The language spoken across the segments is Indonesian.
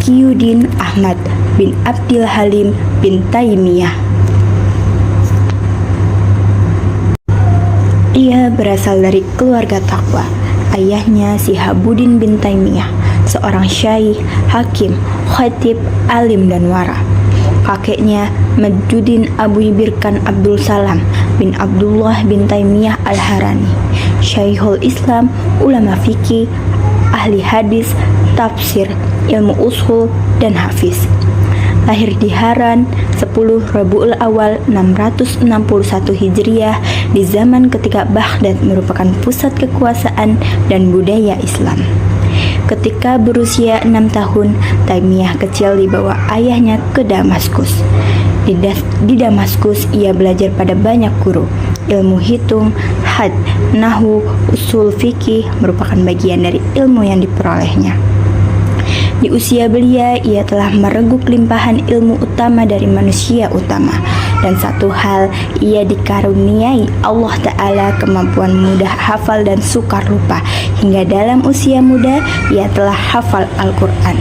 Taqiyuddin Ahmad bin Abdul Halim bin Taimiyah. Ia berasal dari keluarga takwa. Ayahnya Sihabuddin bin Taimiyah, seorang syaikh, hakim, khatib, alim dan wara. Kakeknya Majduddin Abu Birkan Abdul Salam bin Abdullah bin Taimiyah Al-Harani, Syekhul Islam, ulama fikih, ahli hadis, tafsir, ilmu ushul, dan hafiz. Lahir di Haran 10 Rabiul Awal 661 Hijriah di zaman ketika Baghdad merupakan pusat kekuasaan dan budaya Islam. Ketika berusia 6 tahun, Taimiyah kecil dibawa ayahnya ke Damaskus. Di Damaskus, ia belajar pada banyak guru. Ilmu hitung, had, nahwu, usul fikih merupakan bagian dari ilmu yang diperolehnya. Di usia belia, ia telah mereguk limpahan ilmu utama dari manusia utama. Dan satu hal, ia dikaruniai Allah Ta'ala kemampuan mudah hafal dan sukar lupa. Hingga dalam usia muda, ia telah hafal Al-Quran.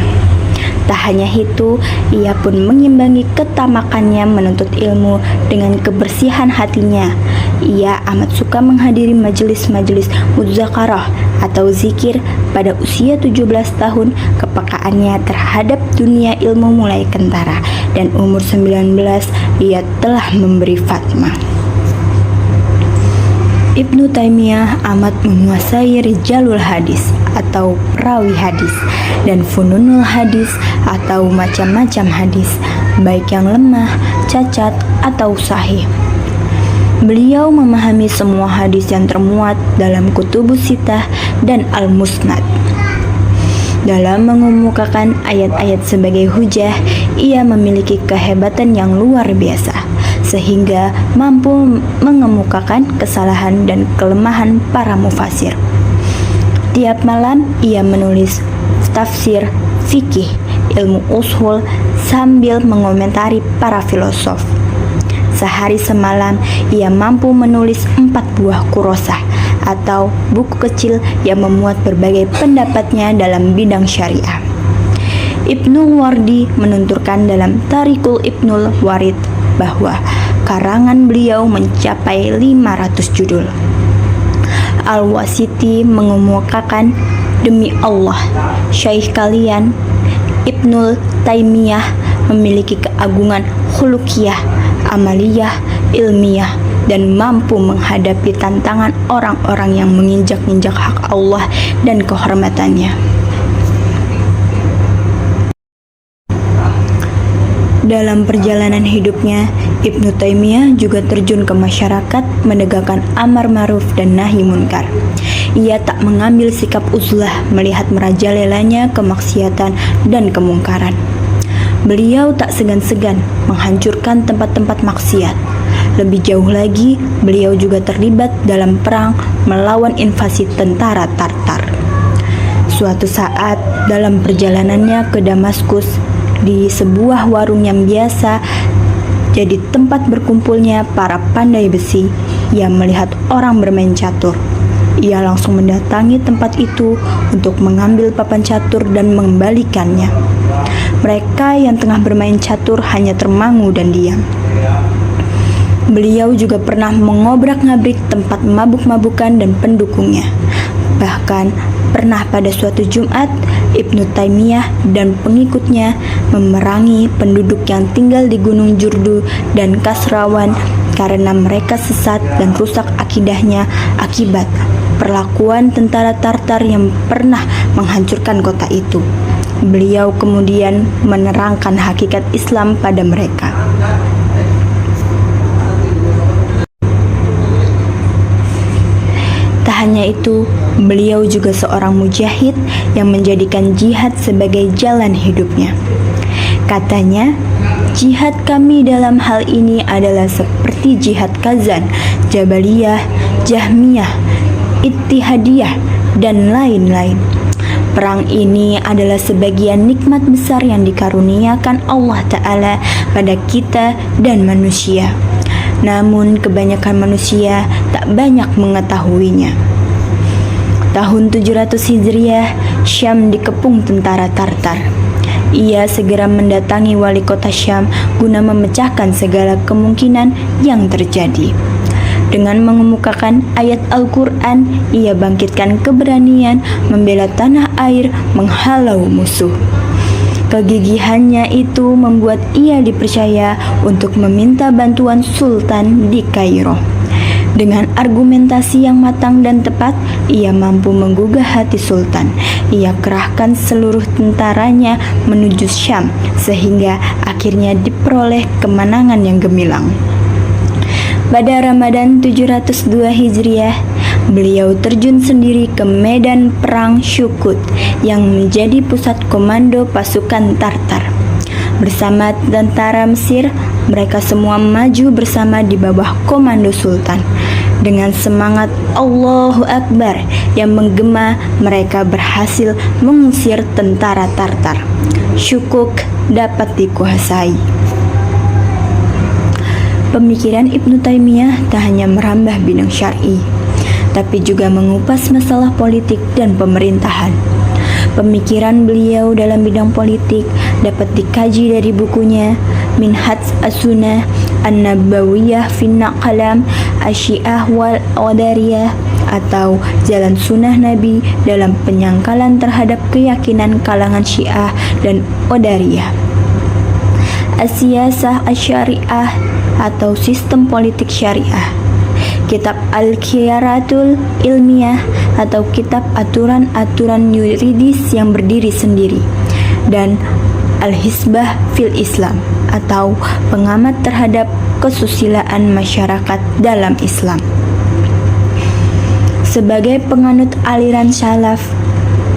Tak hanya itu, ia pun mengimbangi ketamakannya menuntut ilmu dengan kebersihan hatinya. Ia amat suka menghadiri majelis-majelis mudzakarah atau zikir. Pada usia 17 tahun, kepekaannya terhadap dunia ilmu mulai kentara, dan umur 19 ia telah memberi fatwa. Ibnu Taimiyah amat menguasai rijalul hadis atau perawi hadis dan fununul hadis atau macam-macam hadis, baik yang lemah, cacat, atau sahih. Beliau memahami semua hadis yang termuat dalam Kutubus Sittah dan Al-Musnad. Dalam mengemukakan ayat-ayat sebagai hujah, ia memiliki kehebatan yang luar biasa, sehingga mampu mengemukakan kesalahan dan kelemahan para mufasir. Tiap malam ia menulis tafsir, fikih, ilmu ushul sambil mengomentari para filosof. Sehari semalam ia mampu menulis 4 buah kurosah atau buku kecil yang memuat berbagai pendapatnya dalam bidang syariah. Ibnu Wardi menunturkan dalam Tariqul Ibnul Warid bahwa karangan beliau mencapai 500 judul. Al-Wasiti mengemukakan, demi Allah, syekh kalian Ibnu Taimiyah memiliki keagungan khuluqiyah, amaliyah, ilmiah, dan mampu menghadapi tantangan orang-orang yang menginjak-injak hak Allah dan kehormatannya. Dalam perjalanan hidupnya, Ibnu Taimiyah juga terjun ke masyarakat menegakkan amar ma'ruf dan nahi munkar. Ia tak mengambil sikap uzlah melihat merajalelanya kemaksiatan dan kemungkaran. Beliau tak segan-segan menghancurkan tempat-tempat maksiat. Lebih jauh lagi, beliau juga terlibat dalam perang melawan invasi tentara Tartar. Suatu saat dalam perjalanannya ke Damaskus, di sebuah warung yang biasa jadi tempat berkumpulnya para pandai besi, ia melihat orang bermain catur. Ia langsung mendatangi tempat itu untuk mengambil papan catur dan mengembalikannya. Mereka yang tengah bermain catur hanya termangu dan diam. Beliau juga pernah mengobrak-ngabrik tempat mabuk-mabukan dan pendukungnya. Bahkan pernah pada suatu Jumat, Ibnu Taimiyah dan pengikutnya memerangi penduduk yang tinggal di Gunung Jurdu dan Kasrawan karena mereka sesat dan rusak akidahnya akibat perlakuan tentara Tartar yang pernah menghancurkan kota itu. Beliau kemudian menerangkan hakikat Islam pada mereka. Tak hanya itu, beliau juga seorang mujahid yang menjadikan jihad sebagai jalan hidupnya. Katanya, jihad kami dalam hal ini adalah seperti jihad Kazan, Jabaliyah, Jahmiyah, Ittihadiyah, dan lain-lain. Perang ini adalah sebagian nikmat besar yang dikaruniakan Allah Ta'ala pada kita dan manusia. Namun kebanyakan manusia tak banyak mengetahuinya. Tahun 700 Hijriah, Syam dikepung tentara Tartar. Ia segera mendatangi wali kota Syam guna memecahkan segala kemungkinan yang terjadi. Dengan mengemukakan ayat Al-Quran, ia bangkitkan keberanian membela tanah air menghalau musuh. Kegigihannya itu membuat ia dipercaya untuk meminta bantuan Sultan di Kairo. Dengan argumentasi yang matang dan tepat, ia mampu menggugah hati Sultan. Ia kerahkan seluruh tentaranya menuju Syam, sehingga akhirnya diperoleh kemenangan yang gemilang. Pada Ramadan 702 Hijriah, beliau terjun sendiri ke medan perang Syukut yang menjadi pusat komando pasukan Tartar. Bersama tentara Mesir, mereka semua maju bersama di bawah komando Sultan. Dengan semangat Allahu Akbar yang menggema, mereka berhasil mengusir tentara Tartar. Syukuk dapat dikuasai. Pemikiran Ibnu Taimiyah tak hanya merambah bidang syar'i, tapi juga mengupas masalah politik dan pemerintahan. Pemikiran beliau dalam bidang politik dapat dikaji dari bukunya Minhaj As-Sunnah An-Nabawiyah fin Kalam Asyiah wal Qadariyah, atau Jalan Sunnah Nabi dalam penyangkalan terhadap keyakinan kalangan Syiah dan Qadariyah. As-Siyasah Asy-Syariah, atau Sistem Politik Syariah. Kitab Al-Khiyaratul Ilmiyah, atau kitab aturan-aturan yuridis yang berdiri sendiri, dan Al-Hisbah fil Islam, atau pengamat terhadap kesusilaan masyarakat dalam Islam. Sebagai penganut aliran salaf,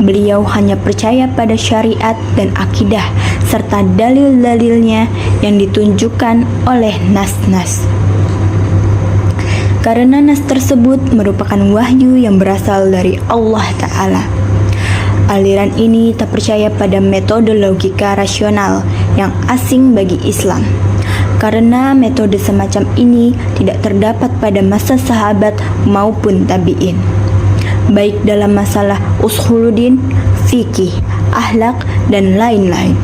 beliau hanya percaya pada syariat dan akidah serta dalil-dalilnya yang ditunjukkan oleh nas-nas. Karena nas tersebut merupakan wahyu yang berasal dari Allah Ta'ala. Aliran ini tak percaya pada metode logika rasional yang asing bagi Islam, karena metode semacam ini tidak terdapat pada masa sahabat maupun tabi'in, baik dalam masalah usuluddin, fikih, akhlak, dan lain-lain.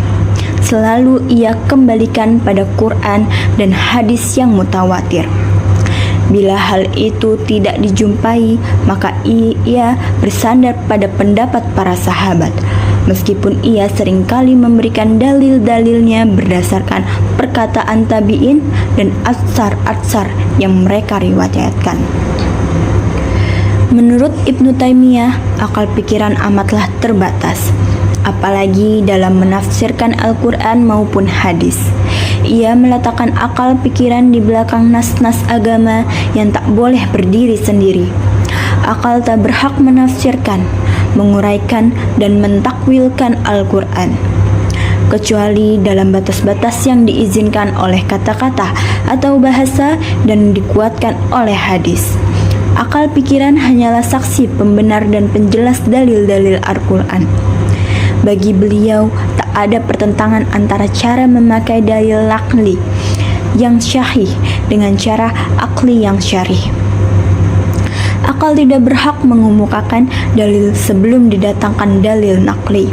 Selalu ia kembalikan pada Quran dan hadis yang mutawatir. Bila hal itu tidak dijumpai, maka ia bersandar pada pendapat para sahabat, meskipun ia seringkali memberikan dalil-dalilnya berdasarkan perkataan tabi'in dan atsar-atsar yang mereka riwayatkan. Menurut Ibnu Taimiyah, akal pikiran amatlah terbatas, apalagi dalam menafsirkan Al-Quran maupun hadis. Ia meletakkan akal pikiran di belakang nas-nas agama yang tak boleh berdiri sendiri. Akal tak berhak menafsirkan, menguraikan, dan mentakwilkan Al-Quran, kecuali dalam batas-batas yang diizinkan oleh kata-kata atau bahasa dan dikuatkan oleh hadis. Akal pikiran hanyalah saksi pembenar dan penjelas dalil-dalil Al-Quran. Bagi beliau, tak ada pertentangan antara cara memakai dalil akli yang syahih dengan cara akli yang syarih. Akal tidak berhak mengemukakan dalil sebelum didatangkan dalil nakli.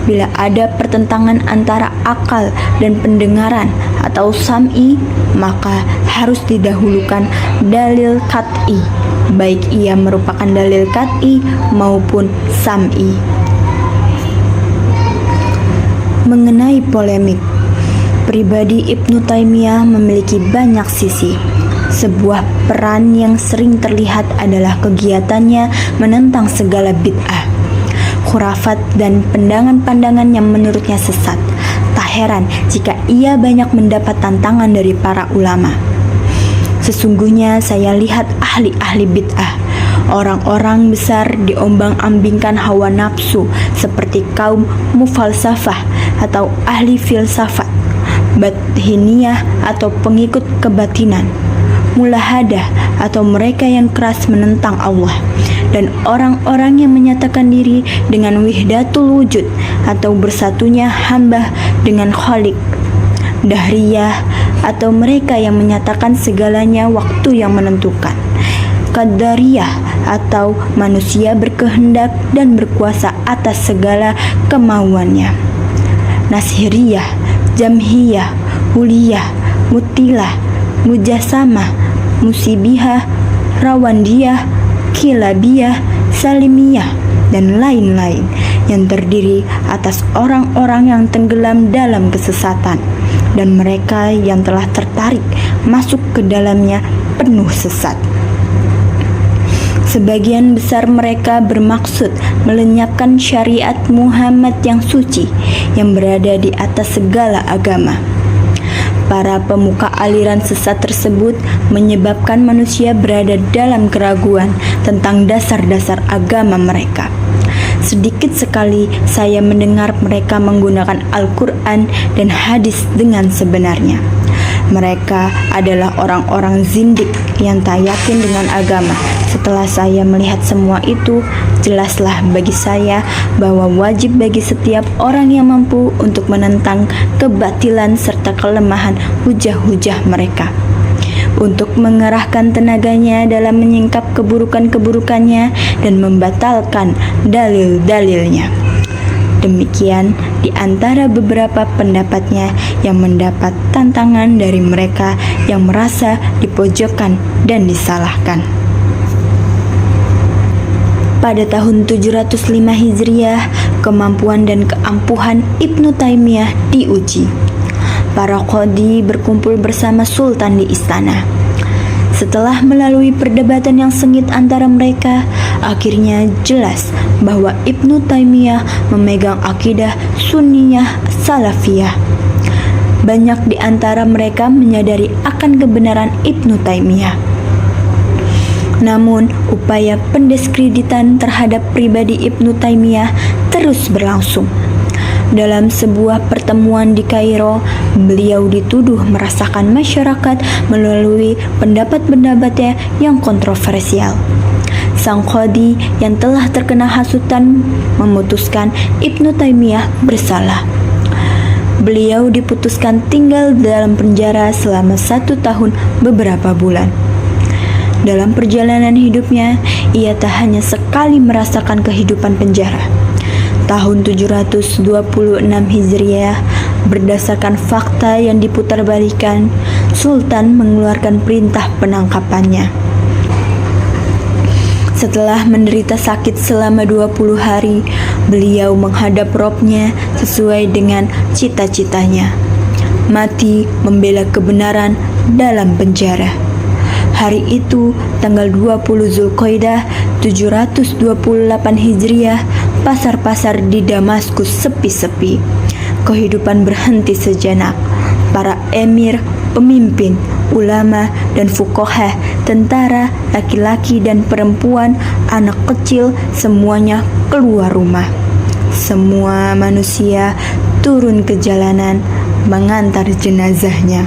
Bila ada pertentangan antara akal dan pendengaran atau sam'i, maka harus didahulukan dalil qat'i, baik ia merupakan dalil qat'i maupun sam'i. Mengenai polemik, pribadi Ibnu Taimiyah memiliki banyak sisi. Sebuah peran yang sering terlihat adalah kegiatannya menentang segala bid'ah, khurafat, dan pandangan-pandangan yang menurutnya sesat. Tak heran jika ia banyak mendapat tantangan dari para ulama. Sesungguhnya saya lihat ahli-ahli bid'ah, orang-orang besar diombang-ambingkan hawa nafsu seperti kaum mufalsafah atau ahli filsafat, bathiniyah atau pengikut kebatinan, mulahadah atau mereka yang keras menentang Allah, dan orang-orang yang menyatakan diri dengan wihdatul wujud atau bersatunya hamba dengan Khalik, dahriyah atau mereka yang menyatakan segalanya waktu yang menentukan, qadariyah atau manusia berkehendak dan berkuasa atas segala kemauannya, Nasiriyah, Jamhiyah, Huliyah, Mutilah, Mujasamah, Musibihah, Rawandiyah, Kilabiyah, Salimiyah, dan lain-lain yang terdiri atas orang-orang yang tenggelam dalam kesesatan dan mereka yang telah tertarik masuk ke dalamnya penuh sesat. Sebagian besar mereka bermaksud melenyapkan syariat Muhammad yang suci yang berada di atas segala agama. Para pemuka aliran sesat tersebut menyebabkan manusia berada dalam keraguan tentang dasar-dasar agama mereka. Sedikit sekali saya mendengar mereka menggunakan Al-Quran dan hadis dengan sebenarnya. Mereka adalah orang-orang zindik yang tak yakin dengan agama. Setelah saya melihat semua itu, jelaslah bagi saya bahwa wajib bagi setiap orang yang mampu untuk menentang kebatilan serta kelemahan hujah-hujah mereka, untuk mengerahkan tenaganya dalam menyingkap keburukan-keburukannya dan membatalkan dalil-dalilnya. Demikian di antara beberapa pendapatnya yang mendapat tantangan dari mereka yang merasa dipojokkan dan disalahkan. Pada tahun 705 Hijriah, kemampuan dan keampuhan Ibnu Taimiyah diuji. Para qadhi berkumpul bersama sultan di istana. Setelah melalui perdebatan yang sengit antara mereka, akhirnya jelas bahwa Ibnu Taimiyah memegang akidah Sunniyah Salafiyah. Banyak di antara mereka menyadari akan kebenaran Ibnu Taimiyah. Namun, upaya pendiskreditan terhadap pribadi Ibnu Taimiyah terus berlangsung. Dalam sebuah pertemuan di Kairo, beliau dituduh merasakan masyarakat melalui pendapat-pendapatnya yang kontroversial. Sang qadhi yang telah terkena hasutan memutuskan Ibnu Taimiyah bersalah. Beliau diputuskan tinggal dalam penjara selama 1 tahun beberapa bulan. Dalam perjalanan hidupnya, ia tak hanya sekali merasakan kehidupan penjara. Tahun 726 Hijriah, berdasarkan fakta yang diputarbalikan, Sultan mengeluarkan perintah penangkapannya. Setelah menderita sakit selama 20 hari, beliau menghadap Robnya sesuai dengan cita-citanya, mati membela kebenaran dalam penjara. Hari itu, tanggal 20 Zulqaidah 728 Hijriah, pasar-pasar di Damaskus sepi-sepi. Kehidupan berhenti sejenak. Para emir, pemimpin, ulama, dan fuqaha, tentara, laki-laki dan perempuan, anak kecil, semuanya keluar rumah. Semua manusia turun ke jalanan mengantar jenazahnya.